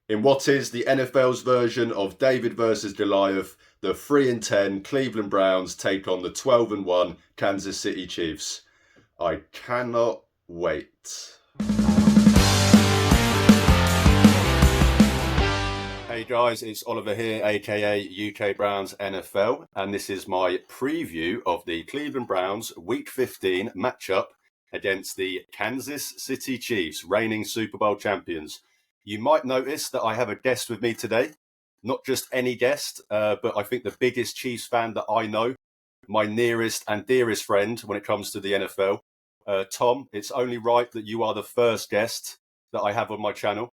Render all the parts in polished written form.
In what is the NFL's version of David versus Goliath, the 3-10 Cleveland Browns take on the 12-1 Kansas City Chiefs. I cannot wait. Hey guys, it's Oliver here, aka UK Browns NFL, and this is my preview of the Cleveland Browns Week 15 matchup against the Kansas City Chiefs, reigning Super Bowl champions. You might notice that I have a guest with me today. Not just any guest, but I think the biggest Chiefs fan that I know, my nearest and dearest friend when it comes to the NFL. Tom, it's only right that you are the first guest that I have on my channel.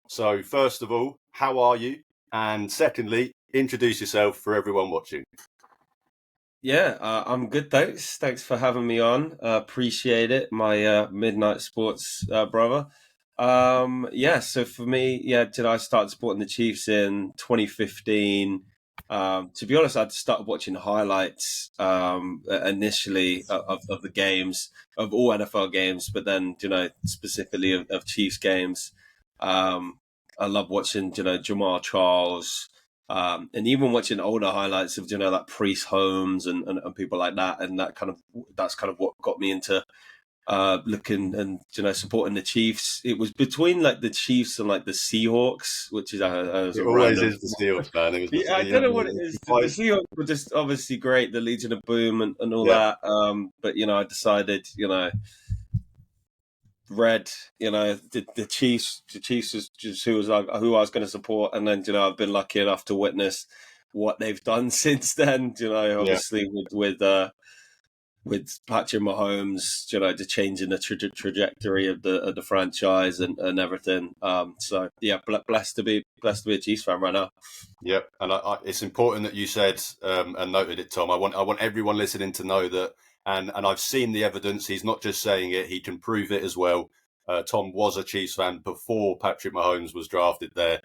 So first of all, how are you? And secondly, introduce yourself for everyone watching. Yeah, I'm good, thanks. Thanks for having me on. Appreciate it, my midnight sports brother. So for me, did I start supporting the Chiefs in 2015? To be honest, I'd started watching highlights initially of the games, of all NFL games, but then, specifically of Chiefs games. I love watching, Jamal Charles, and even watching older highlights of, like Priest Holmes and people like that. And that's kind of what got me into looking and supporting the Chiefs. It was between like the Chiefs and like the Seahawks, which is it always is the Seahawks, man. It was I don't know what it is. The Seahawks were just obviously great, the Legion of Boom and all that. But I decided, red, the Chiefs was just who I was going to support, and then I've been lucky enough to witness what they've done since then. Obviously with Patrick Mahomes, the change in the trajectory of the franchise and everything. Blessed to be a Chiefs fan right now. Yep, and it's important that you said and noted it, Tom. I want everyone listening to know that, and I've seen the evidence. He's not just saying it; he can prove it as well. Tom was a Chiefs fan before Patrick Mahomes was drafted there,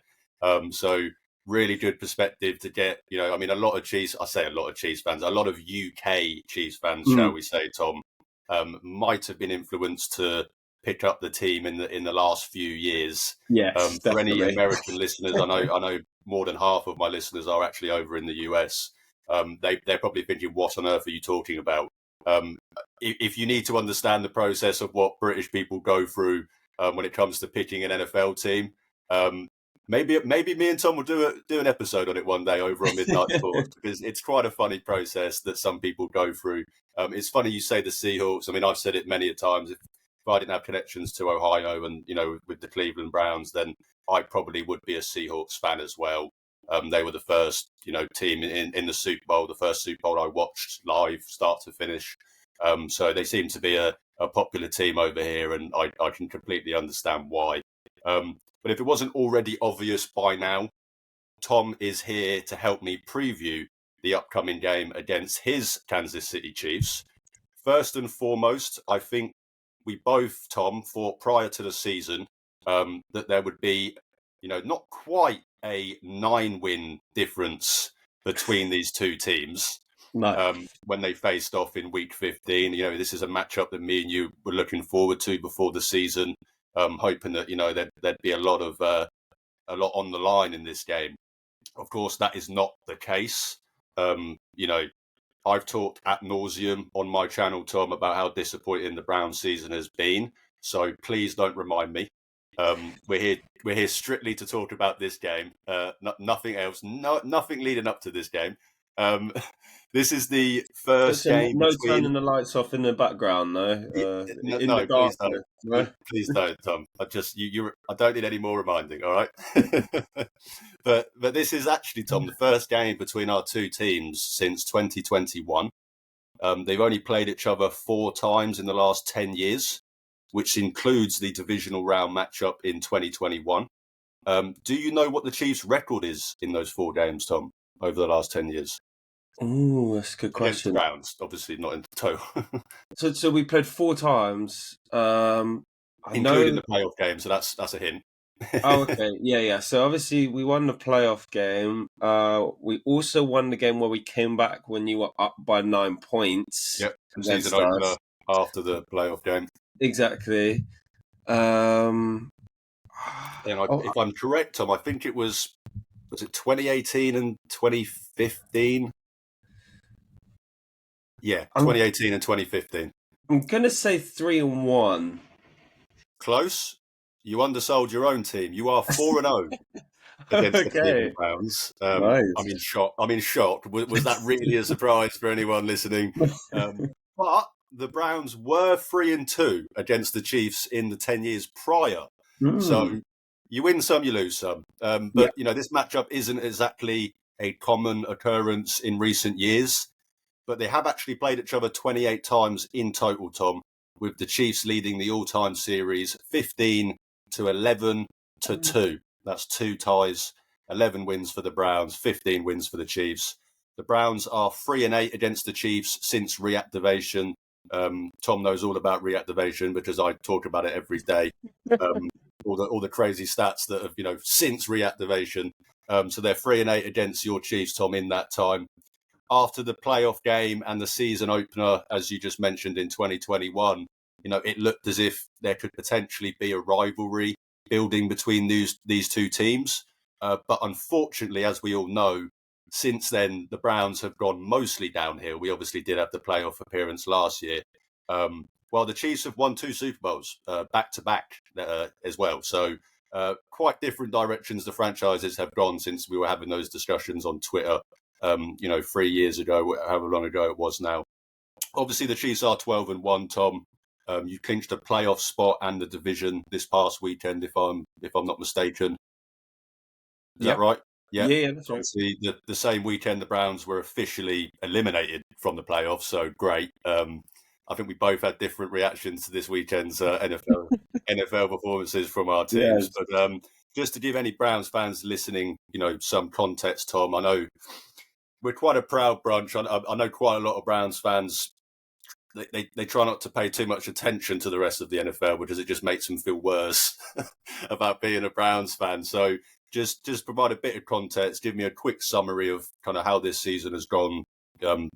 so really good perspective to get. A lot of Chiefs. I say a lot of Chiefs fans. A lot of UK Chiefs fans, shall we say, Tom, might have been influenced to pick up the team in the last few years. Yes, for any American listeners, I know more than half of my listeners are actually over in the US. They're probably thinking, what on earth are you talking about? If you need to understand the process of what British people go through when it comes to picking an NFL team, maybe me and Tom will do an episode on it one day over on Midnight Sports, because it's quite a funny process that some people go through. It's funny you say the Seahawks. I mean, I've said it many a times. If I didn't have connections to Ohio and, with the Cleveland Browns, then I probably would be a Seahawks fan as well. They were the first, team in the Super Bowl, the first Super Bowl I watched live, start to finish. So they seem to be a popular team over here, and I can completely understand why. But if it wasn't already obvious by now, Tom is here to help me preview the upcoming game against his Kansas City Chiefs. First and foremost, I think we both, Tom, thought prior to the season that there would be, not quite a 9-win difference between these two teams. No. When they faced off in Week 15. This is a matchup that me and you were looking forward to before the season, hoping that there'd be a lot on the line in this game. Of course, that is not the case. I've talked ad nauseum on my channel, Tom, about how disappointing the Browns season has been. So please don't remind me. We're here strictly to talk about this game. Nothing else. Nothing leading up to this game. This is the first game. No turning the lights off in the background, though. No, please don't. No? Please don't, Tom. I don't need any more reminding. All right. but this is actually, Tom, the first game between our two teams since 2021. They've only played each other 4 times in the last 10 years, which includes the divisional round matchup in 2021. Do you know what the Chiefs' record is in those 4 games, Tom, over the last 10 years? Oh, that's a good question. Against the Browns, obviously not in total. So we played 4 times. Including the playoff game, so that's a hint. Oh, okay. Yeah. So obviously we won the playoff game. We also won the game where we came back when you were up by 9 points. Yep, season opener after the playoff game. Exactly. And Oh, if I'm correct, Tom, I think it was it 2018 and 2015? Yeah, I'm 2018 and 2015. I'm gonna say 3-1. Close. You undersold your own team. You are 4-0 against the Cleveland Okay, Browns. I'm nice. in shock. I'm in shock. Was that really a surprise for anyone listening? But the Browns were 3-2 against the Chiefs in the 10 years prior. Hmm. So you win some, you lose some. Yeah. But this matchup isn't exactly a common occurrence in recent years. But they have actually played each other 28 times in total, Tom, with the Chiefs leading the all-time series 15-11-2. That's 2 ties, 11 wins for the Browns, 15 wins for the Chiefs. The Browns are 3-8 against the Chiefs since reactivation. Tom knows all about reactivation because I talk about it every day. Um, all the crazy stats that have since reactivation. So they're 3-8 against your Chiefs, Tom, in that time. After the playoff game and the season opener, as you just mentioned in 2021, it looked as if there could potentially be a rivalry building between these two teams. But unfortunately, as we all know, since then, the Browns have gone mostly downhill. We obviously did have the playoff appearance last year. While the Chiefs have won 2 Super Bowls back to back as well. So quite different directions the franchises have gone since we were having those discussions on Twitter 3 years ago, however long ago it was now. Obviously, the Chiefs are 12-1, Tom. You clinched a playoff spot and the division this past weekend, if I'm not mistaken. Is that Yep. right? Yeah. Yeah, that's right. Obviously, the same weekend, the Browns were officially eliminated from the playoffs. So great. I think we both had different reactions to this weekend's NFL performances from our teams. Yes. But just to give any Browns fans listening, some context, Tom, I know we're quite a proud bunch. I know quite a lot of Browns fans. They try not to pay too much attention to the rest of the NFL because it just makes them feel worse about being a Browns fan. So just provide a bit of context. Give me a quick summary of kind of how this season has gone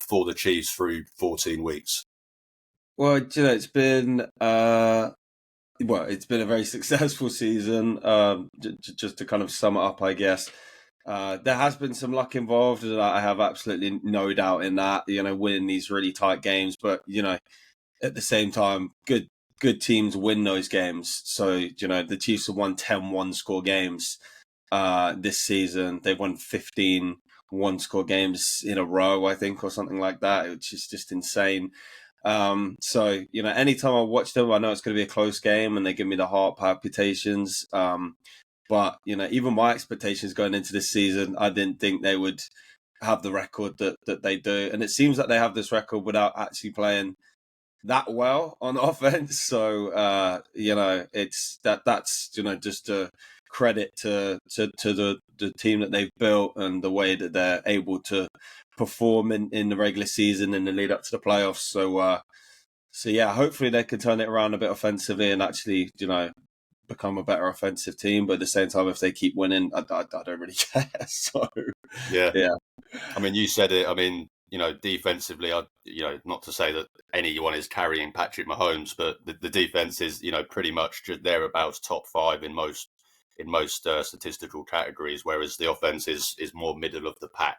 for the Chiefs through 14 weeks. Well, it's been it's been a very successful season. Just to kind of sum it up, I guess. There has been some luck involved, and I have absolutely no doubt in that. Winning these really tight games, but at the same time, good teams win those games. So the Chiefs have won 10 one-score games this season. They've won 15 one-score games in a row, I think, or something like that, which is just insane. So anytime I watch them, I know it's going to be a close game, and they give me the heart palpitations. But even my expectations going into this season, I didn't think they would have the record that they do, and it seems like they have this record without actually playing that well on offense. So it's that's just a credit to the team that they've built and the way that they're able to perform in the regular season and the lead up to the playoffs. So yeah, hopefully they can turn it around a bit offensively and actually become a better offensive team. But at the same time, if they keep winning, I don't really care. So Yeah. yeah. I mean, you said it. I mean, defensively, not to say that anyone is carrying Patrick Mahomes, but the defense is, pretty much just thereabouts top 5 in most statistical categories, whereas the offense is more middle of the pack.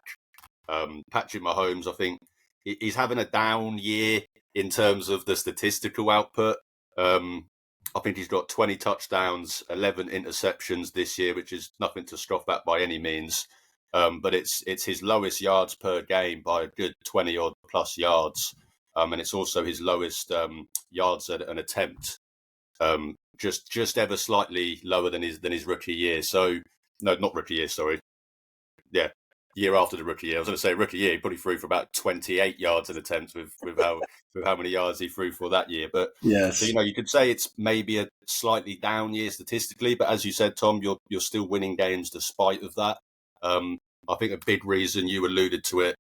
Patrick Mahomes, I think he's having a down year in terms of the statistical output. I think he's got 20 touchdowns, 11 interceptions this year, which is nothing to scoff at by any means. But it's his lowest yards per game by a good 20 odd plus yards. And it's also his lowest yards at an attempt. Just ever slightly lower than his rookie year. So no, not rookie year, sorry. Yeah, year after the rookie year. I was going to say rookie year, he probably threw for about 28 yards an attempt with how many yards he threw for that year. But so Yes. you could say it's maybe a slightly down year statistically, but as you said, Tom, you're still winning games despite of that. I think a big reason, you alluded to it,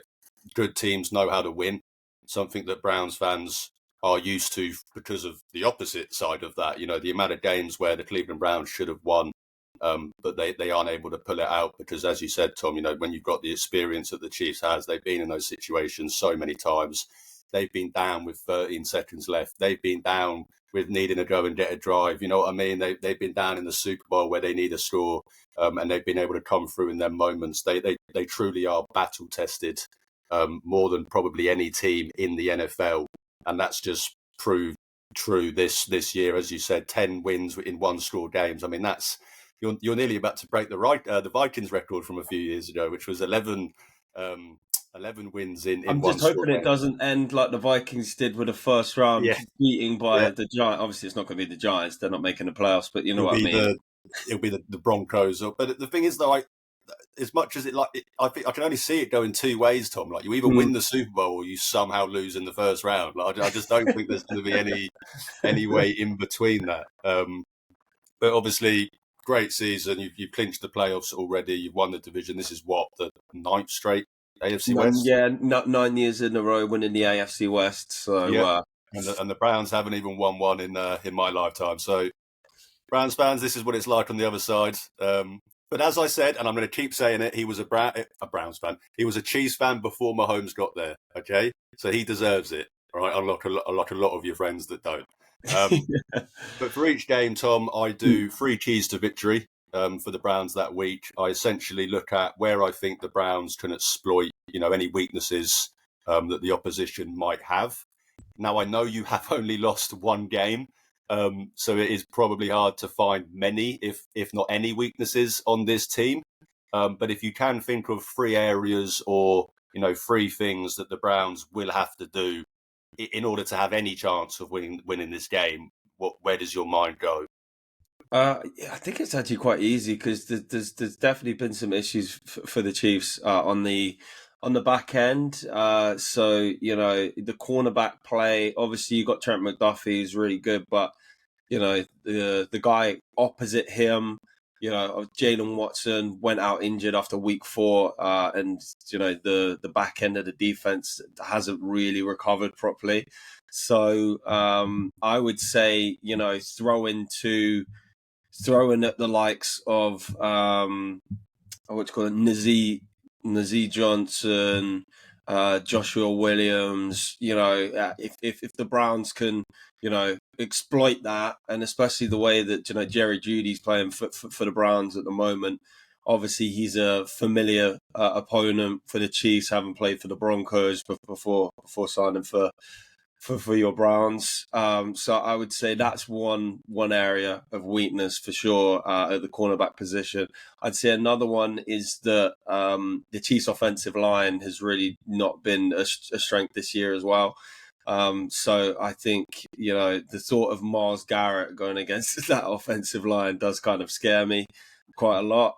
good teams know how to win. Something that Browns fans are used to because of the opposite side of that. The amount of games where the Cleveland Browns should have won, but they aren't able to pull it out because, as you said, Tom, when you've got the experience that the Chiefs has, they've been in those situations so many times. They've been down with 13 seconds left. They've been down with needing to go and get a drive. You know what I mean? They've been down in the Super Bowl where they need a score, and they've been able to come through in them moments. They truly are battle tested, more than probably any team in the NFL, and that's just proved true this year. As you said, 10 wins in one score games. I mean, that's you're nearly about to break the Vikings record from a few years ago, which was 11 wins in I'm one just score hoping it game. doesn't end like the Vikings did with the first round Yeah, beating by yeah. the Giants. Obviously, it's not going to be the Giants; they're not making the playoffs. But you know It'll what I be mean. the Broncos. But the thing is, though, as much as I think I can only see it going two ways, Tom. Like, you either Mm. win the Super Bowl or you somehow lose in the first round. Like, I just don't think there's going to be any way in between that. But obviously, great season. You've clinched the playoffs already. You've won the division. This is what, the ninth straight AFC West? Yeah, 9 years in a row winning the AFC West. So Yeah. And the Browns haven't even won one in my lifetime. So, Browns fans, this is what it's like on the other side. But as I said, and I'm going to keep saying it, he was a Browns fan. He was a Chiefs fan before Mahomes got there. Okay, so he deserves it. All right, unlike a lot of your friends that don't. But for each game, Tom, I do 3 keys to victory for the Browns that week. I essentially look at where I think the Browns can exploit, any weaknesses that the opposition might have. Now, I know you have only lost one game, so it is probably hard to find many, if not any, weaknesses on this team. But if you can think of 3 areas or 3 things that the Browns will have to do in order to have any chance of winning this game, where does your mind go? Yeah, I think it's actually quite easy because there's definitely been some issues for the Chiefs on the back end. So the cornerback play. Obviously, you got Trent McDuffie, who's really good, but the guy opposite him, Jalen Watson went out injured after week 4, and the back end of the defense hasn't really recovered properly. So I would say throwing at the likes of what you call it, Nazee Johnson, Joshua Williams. If the Browns can, exploit that, and especially the way that Jerry Judy's playing for the Browns at the moment. Obviously, he's a familiar opponent for the Chiefs, having played for the Broncos before signing for your Browns. So I would say that's one area of weakness for sure at the cornerback position. I'd say another one is that the Chiefs' offensive line has really not been a strength this year as well. So I think the thought of Myles Garrett going against that offensive line does kind of scare me quite a lot.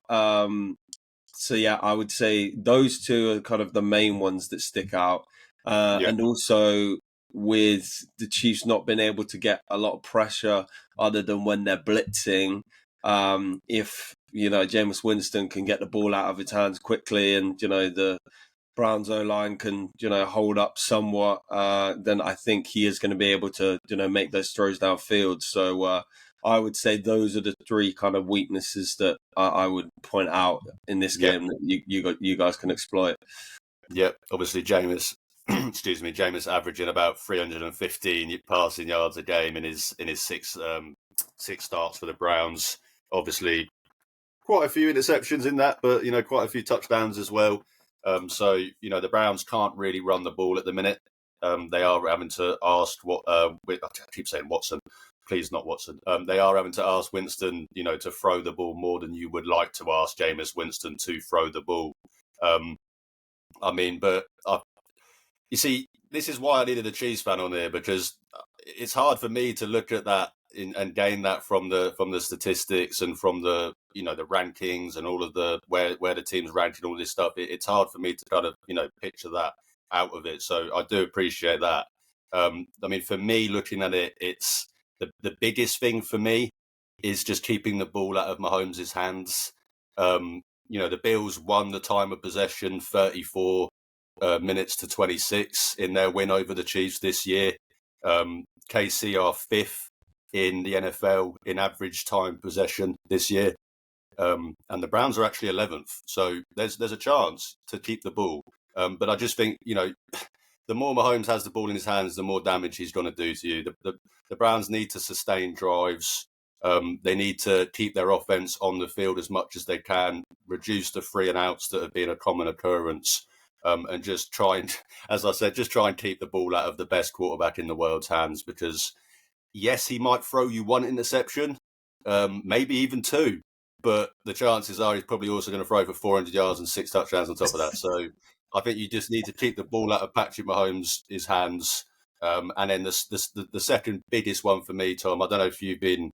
So yeah, I would say those 2 are kind of the main ones that stick out, and also with the Chiefs not being able to get a lot of pressure other than when they're blitzing. If Jameis Winston can get the ball out of his hands quickly, and the Browns O-line can hold up somewhat, then I think he is going to be able to make those throws downfield. So I would say those are the 3 kind of weaknesses that I would point out in this game that you guys can exploit. Yep, obviously Jameis, Jameis averaging about 315 passing yards a game in his 6 starts for the Browns. Obviously, quite a few interceptions in that, but quite a few touchdowns as well. So the Browns can't really run the ball at the minute. They are having to ask I keep saying Watson, please not Watson. They are having to ask Winston, to throw the ball more than you would like to ask Jameis Winston to throw the ball. You see, this is why I needed a Chiefs fan on here, because it's hard for me to look at that and gain that from the statistics and from the the rankings and all of the where the team's ranked and all this stuff. It's hard for me to kind of picture that out of it. So I do appreciate that. For me, looking at it, it's the biggest thing for me is just keeping the ball out of Mahomes' hands. The Bills won the time of possession 34 minutes to 26 in their win over the Chiefs this year. KC are 5th in the NFL in average time possession this year. And the Browns are actually 11th. So there's a chance to keep the ball. But I just think, the more Mahomes has the ball in his hands, the more damage he's going to do to you. The Browns need to sustain drives. They need to keep their offense on the field as much as they can, reduce the 3 and outs that have been a common occurrence, and just try and, as I said, just try and keep the ball out of the best quarterback in the world's hands. Because yes, he might throw you 1 interception, maybe even 2, but the chances are he's probably also going to throw for 400 yards and 6 touchdowns on top of that. So I think you just need to keep the ball out of Patrick Mahomes' hands. And then the second biggest one for me, Tom, I don't know if you've been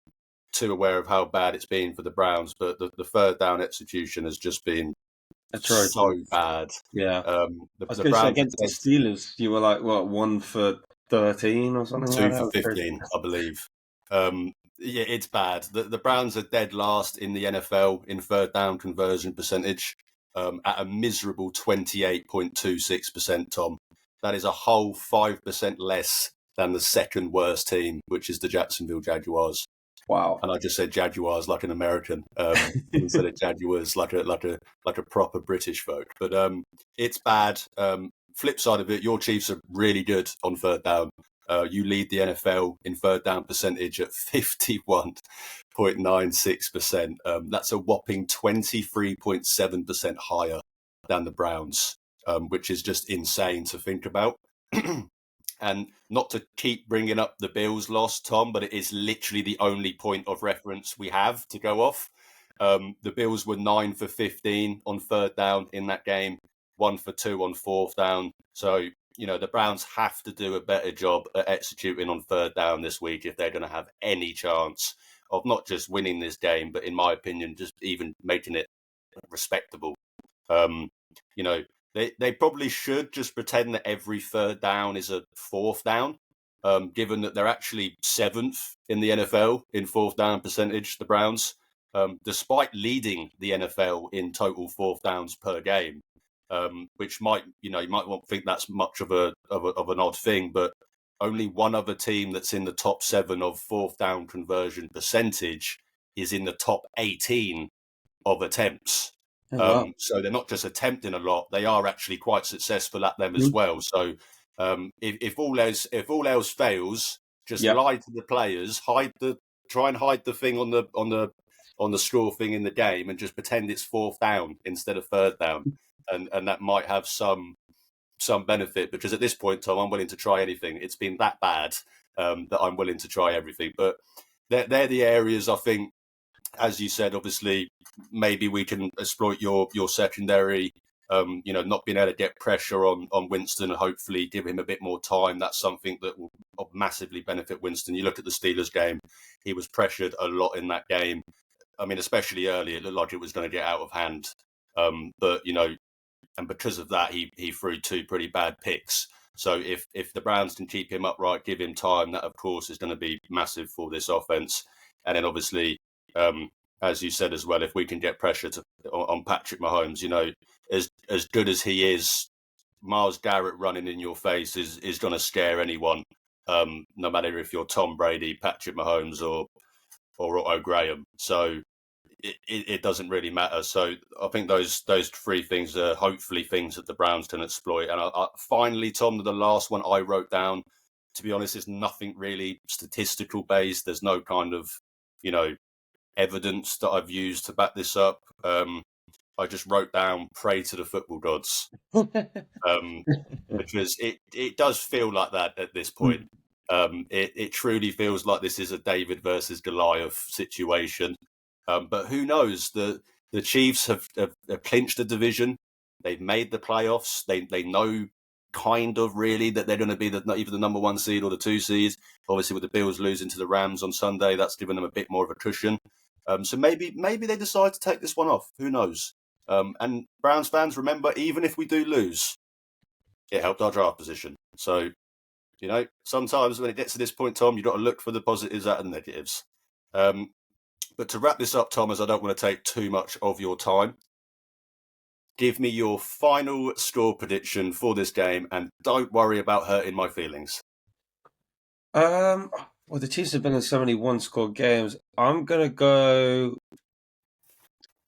too aware of how bad it's been for the Browns, but the third down execution has just been so bad. Yeah. I was going to say, against the Steelers, you were like, what, 1 for 13 or something 2 like that? 2 for 15, I believe. Yeah, it's bad. The Browns are dead last in the NFL in third down conversion percentage, at a miserable 28.26%, Tom. That is a whole 5% less than the second worst team, which is the Jacksonville Jaguars. Wow. And I just said Jaguars like an American, instead of Jaguars like a proper British folk. But it's bad. Flip side of it, your Chiefs are really good on third down. You lead the NFL in third down percentage at 51.96%. That's a whopping 23.7% higher than the Browns, which is just insane to think about. And not to keep bringing up the Bills loss, Tom, but it is literally the only point of reference we have to go off. The Bills were 9 for 15 on third down in that game, 1 for 2 on fourth down. So, the Browns have to do a better job at executing on third down this week if they're going to have any chance of not just winning this game, but in my opinion, just even making it respectable. They probably should just pretend that every third down is a fourth down, given that they're actually 7th in the NFL in fourth down percentage, the Browns, despite leading the NFL in total fourth downs per game, which you might not think that's much of an odd thing, but only one other team that's in the top 7 of fourth down conversion percentage is in the top 18 of attempts. Wow. So they're not just attempting a lot; they are actually quite successful at them as well. So if all else fails, just lie to the players, try and hide the thing on the score thing in the game, and just pretend it's fourth down instead of third down, and that might have some benefit. Because at this point, Tom, I'm willing to try anything. It's been that bad that I'm willing to try everything. But they're the areas I think. As you said, obviously, maybe we can exploit your secondary, not being able to get pressure on Winston and hopefully give him a bit more time. That's something that will massively benefit Winston. You look at the Steelers game, he was pressured a lot in that game. I mean, especially early, it looked like it was going to get out of hand. But, and because of that, he threw 2 pretty bad picks. So if the Browns can keep him upright, give him time, that, of course, is going to be massive for this offense. And then, obviously, as you said as well, if we can get pressure on Patrick Mahomes, as good as he is, Myles Garrett running in your face is going to scare anyone, no matter if you're Tom Brady, Patrick Mahomes, or Otto Graham. So it doesn't really matter. So I think those 3 things are hopefully things that the Browns can exploit. And finally, Tom, the last one I wrote down, to be honest, is nothing really statistical based. There's no kind of, evidence that I've used to back this up. I just wrote down "pray to the football gods," because it does feel like that at this point. It truly feels like this is a David versus Goliath situation. But who knows? The Chiefs have clinched the division. They've made the playoffs. They know kind of really that they're going to be either the number 1 seed or the 2 seed. Obviously, with the Bills losing to the Rams on Sunday, that's given them a bit more of a cushion. So maybe they decide to take this one off. Who knows? And Browns fans, remember, even if we do lose, it helped our draft position. So, sometimes when it gets to this point, Tom, you've got to look for the positives out of the negatives. But to wrap this up, Tom, as I don't want to take too much of your time, give me your final score prediction for this game, and don't worry about hurting my feelings. Well, the Chiefs have been in so many one-score games. I'm going to go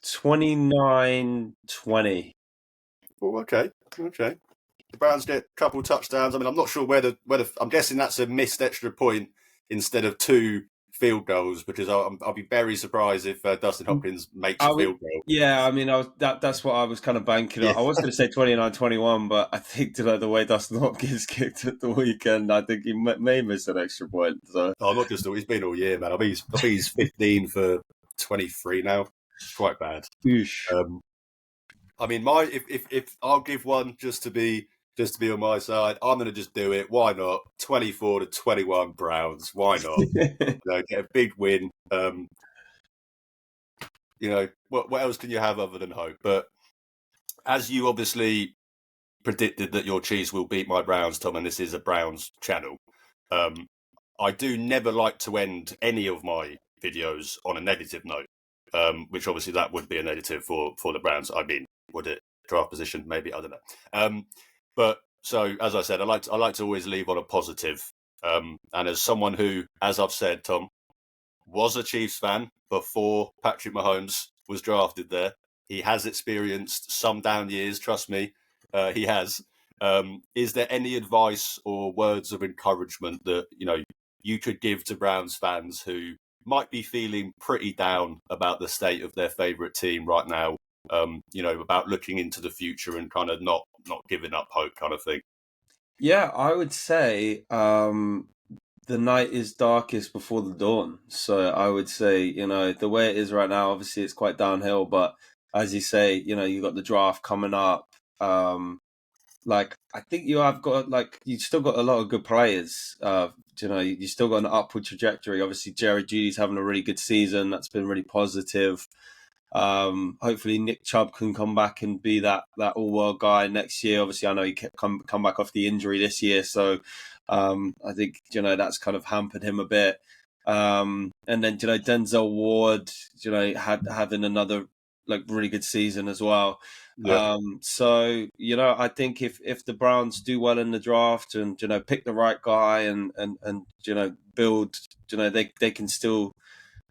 29-20. Oh, okay. the Browns get a couple touchdowns. I mean, I'm not sure whether I'm guessing that's a missed extra point instead of 2 field goals, because I'll be very surprised if Dustin Hopkins makes a field goal. Yeah, I mean, that's what I was kind of banking on. Yeah. I was going to say 29-21, but I think the way Dustin Hopkins kicked at the weekend, I think he may miss an extra point. So Not just he's been all year, man. I think he's 15 for 23 now. It's quite bad. I mean, if I'll give one just to be on my side, I'm going to just do it. Why not? 24-21 Browns. Why not? Get a big win. What else can you have other than hope? But as you obviously predicted that your Chiefs will beat my Browns, Tom, and this is a Browns channel, I do never like to end any of my videos on a negative note, which obviously that would be a negative for the Browns. I mean, would it? Draft position, maybe, I don't know. But so, as I said, I like to always leave on a positive. And as someone who, as I've said, Tom, was a Chiefs fan before Patrick Mahomes was drafted there, he has experienced some down years, trust me, he has. Is there any advice or words of encouragement that you could give to Browns fans who might be feeling pretty down about the state of their favourite team right now, about looking into the future and kind of not giving up hope kind of thing? Yeah, I would say the night is darkest before the dawn. So I would say, the way it is right now, obviously it's quite downhill, but as you say, you've got the draft coming up. I think you still got a lot of good players. You still got an upward trajectory. Obviously, Jerry Judy's having a really good season. That's been really positive. Hopefully Nick Chubb can come back and be that all-world guy next year. Obviously, I know he kept come back off the injury this year, so I think that's kind of hampered him a bit. And then Denzel Ward, having another really good season as well. Yeah. So I think if the Browns do well in the draft and pick the right guy and build, they can still.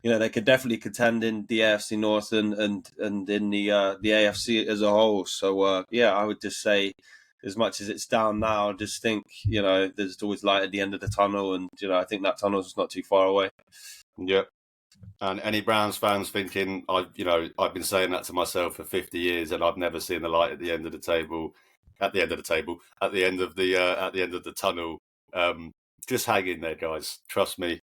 They could definitely contend in the AFC North and in the AFC as a whole. So I would just say, as much as it's down now, just think there's always light at the end of the tunnel, and I think that tunnel is not too far away. Yep. And any Browns fans thinking I've been saying that to myself for 50 years and I've never seen the light at the end of the table, at the end of the tunnel. Just hang in there, guys. Trust me.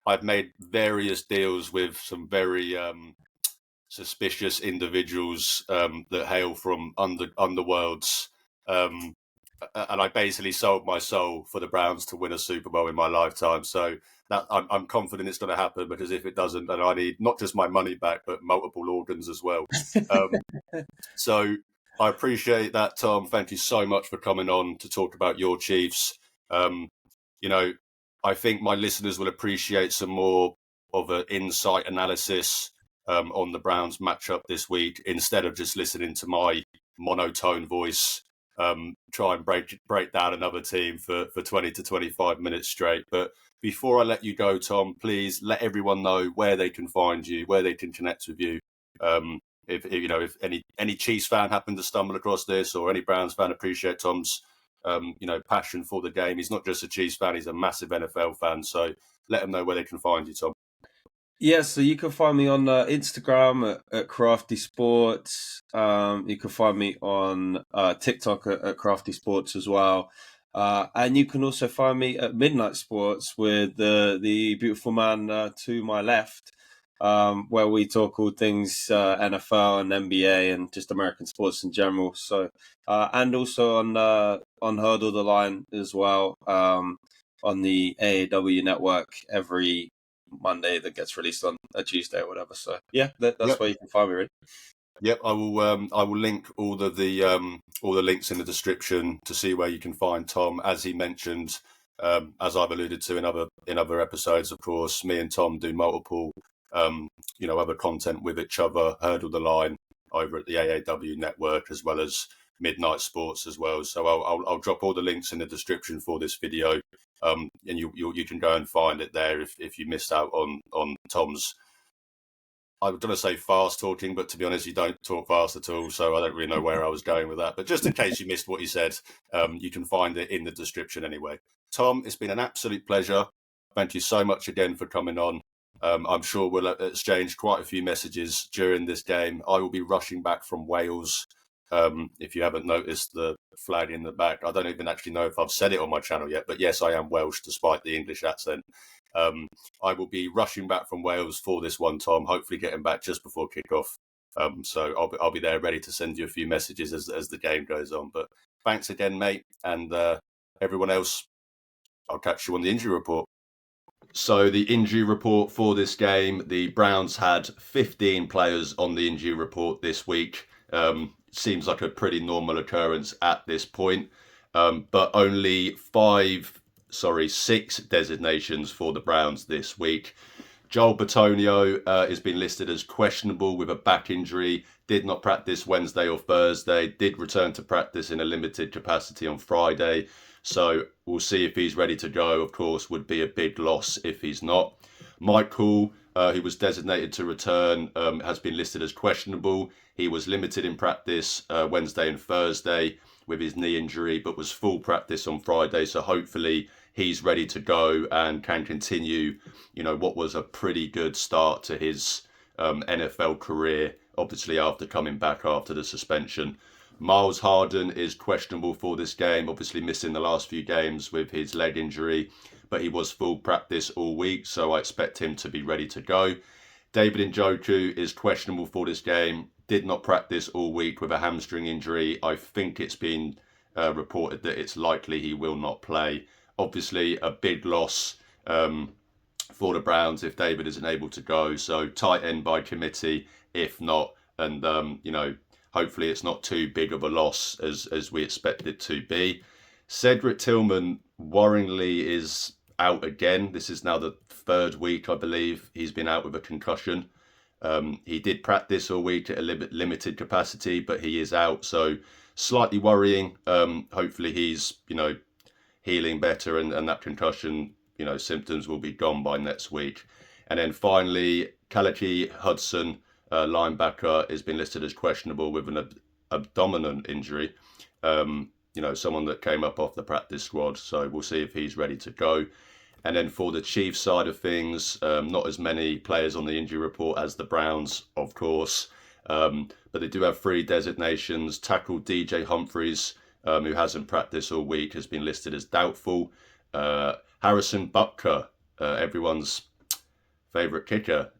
I've made various deals with some very suspicious individuals that hail from underworlds, and I basically sold my soul for the Browns to win a Super Bowl in my lifetime. So that I'm confident it's going to happen, because if it doesn't, then I need not just my money back, but multiple organs as well. So I appreciate that, Tom. Thank you so much for coming on to talk about your Chiefs. I think my listeners will appreciate some more of an insight analysis on the Browns matchup this week, instead of just listening to my monotone voice try and break down another team for 20 to 25 minutes straight. But before I let you go, Tom, please let everyone know where they can find you, where they can connect with you. If any Chiefs fan happen to stumble across this, or any Browns fan appreciate Tom's passion for the game. He's not just a Chiefs fan, he's a massive NFL fan. So let them know where they can find you, Tom. Yeah, so you can find me on Instagram at Crafty Sports. You can find me on TikTok at Crafty Sports as well. And you can also find me at Midnight Sports with the beautiful man to my left, where we talk all things NFL and NBA and just American sports in general. So, and also on Hurdle the Line as well, on the AAW network every Monday that gets released on a Tuesday or whatever. So yeah, that's where you can find me. Really. Yep, I will link all the links in the description to see where you can find Tom. As he mentioned, as I've alluded to in other episodes, of course, me and Tom do multiple other content with each other. Hurdle the Line over at the AAW network, as well as Midnight Sports as well. So I'll drop all the links in the description for this video, and you can go and find it there if you missed out on Tom's I was going to say fast talking, but to be honest, you don't talk fast at all, so I don't really know where I was going with that. But just in case you missed what you said, you can find it in the description anyway. Tom, it's been an absolute pleasure. Thank you so much again for coming on. I'm sure we'll exchange quite a few messages during this game. I will be rushing back from Wales. If you haven't noticed the flag in the back, I don't even actually know if I've said it on my channel yet, but yes, I am Welsh despite the English accent. I will be rushing back from Wales for this one, Tom, hopefully getting back just before kickoff. So I'll be there ready to send you a few messages as the game goes on. But thanks again, mate. And everyone else, I'll catch you on the injury report. So the injury report for this game, the Browns had 15 players on the injury report this week. Seems like a pretty normal occurrence at this point, but only 6 designations for the Browns this week. Joel Bitonio has been listed as questionable with a back injury, did not practice Wednesday or Thursday, did return to practice in a limited capacity on Friday. So we'll see if he's ready to go. Of course, would be a big loss if he's not. Michael, who was designated to return, has been listed as questionable. He was limited in practice Wednesday and Thursday with his knee injury, but was full practice on Friday. So hopefully he's ready to go and can continue, what was a pretty good start to his NFL career, obviously after coming back after the suspension. Miles Harden is questionable for this game, obviously missing the last few games with his leg injury, but he was full practice all week, so I expect him to be ready to go. David Njoku is questionable for this game, did not practice all week with a hamstring injury. I think it's been reported that it's likely he will not play. Obviously, a big loss for the Browns if David isn't able to go, so tight end by committee if not, and hopefully it's not too big of a loss as we expect it to be. Cedric Tillman worryingly is out again. This is now the 3rd week, I believe, he's been out with a concussion. He did practice all week at a limited capacity, but he is out, so slightly worrying. Hopefully he's, healing better and that concussion, symptoms will be gone by next week. And then finally, Khaleke Hudson, linebacker, has been listed as questionable with an abdominal injury. Someone that came up off the practice squad. So we'll see if he's ready to go. And then for the Chiefs side of things, not as many players on the injury report as the Browns, of course. But they do have 3 designations. Tackle DJ Humphries, who hasn't practiced all week, has been listed as doubtful. Harrison Butker, everyone's favourite kicker,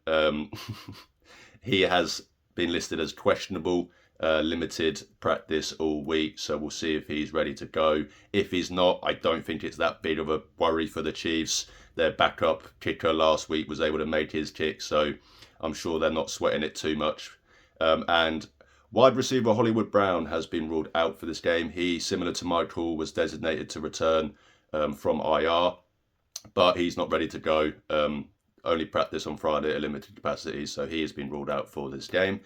he has been listed as questionable, limited practice all week, so we'll see if he's ready to go. If he's not, I don't think it's that big of a worry for the Chiefs. Their backup kicker last week was able to make his kick, so I'm sure they're not sweating it too much. And wide receiver Hollywood Brown has been ruled out for this game. He, similar to Michael, was designated to return from IR, but he's not ready to go. Only practice on Friday at a limited capacity, so he has been ruled out for this game.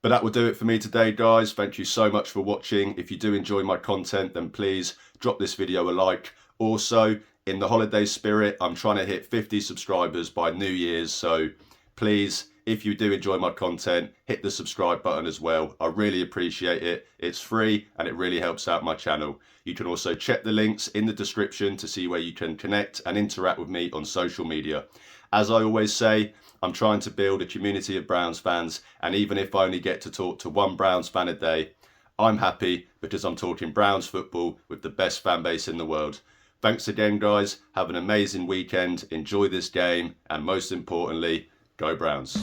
But that will do it for me today, guys. Thank you so much for watching. If you do enjoy my content, then please drop this video a like. Also, in the holiday spirit, I'm trying to hit 50 subscribers by New Year's, so please, if you do enjoy my content, hit the subscribe button as well. I really appreciate it. It's free and it really helps out my channel. You can also check the links in the description to see where you can connect and interact with me on social media. As I always say, I'm trying to build a community of Browns fans, and even if I only get to talk to one Browns fan a day, I'm happy because I'm talking Browns football with the best fan base in the world. Thanks again, guys. Have an amazing weekend. Enjoy this game, and most importantly, go Browns.